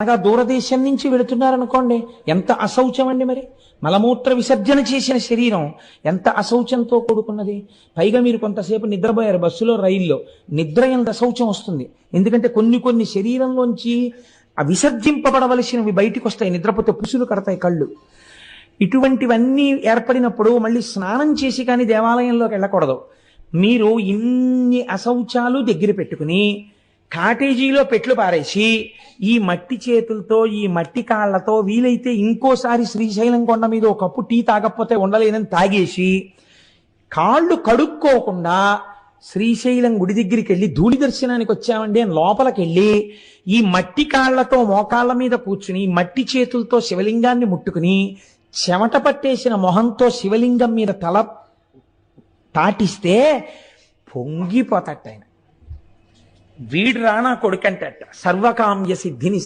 అనగా దూరదేశం నుంచి వెళుతున్నారనుకోండి, ఎంత అశౌచం అండి. మరి మలమూత్ర విసర్జన చేసిన శరీరం ఎంత అశౌచంతో కూడుకున్నది. పైగా మీరు కొంతసేపు నిద్రపోయారు బస్సులో, రైల్లో. నిద్ర ఎంత అశౌచం వస్తుంది. ఎందుకంటే కొన్ని శరీరంలోంచి విసర్జింపబడవలసినవి బయటికి వస్తాయి. నిద్రపోతే పుసులు కడతాయి కళ్ళు. ఇటువంటివన్నీ ఏర్పడినప్పుడు మళ్ళీ స్నానం చేసి కానీ దేవాలయంలోకి వెళ్ళకూడదు. మీరు ఇన్ని అశౌచాలు దగ్గర పెట్టుకుని కాటేజీలో పెట్లు పారేసి ఈ మట్టి చేతులతో, ఈ మట్టి కాళ్లతో వీలైతే ఇంకోసారి శ్రీశైలం కొండ మీద ఒక కప్పు టీ తాగకపోతే ఉండలేనని తాగేసి కాళ్ళు కడుక్కోకుండా శ్రీశైలం గుడి దగ్గరికి వెళ్ళి ధూళి దర్శనానికి వచ్చామండి అని లోపలికి వెళ్ళి ఈ మట్టి కాళ్లతో మోకాళ్ళ మీద కూర్చుని మట్టి చేతులతో శివలింగాన్ని ముట్టుకుని చెమట పట్టేసిన మొహంతో శివలింగం మీద తల తాటిస్తే పొంగిపోతట ఆయన. వీడు రానా కొడుకంటట సర్వకామ్య సిద్ధిని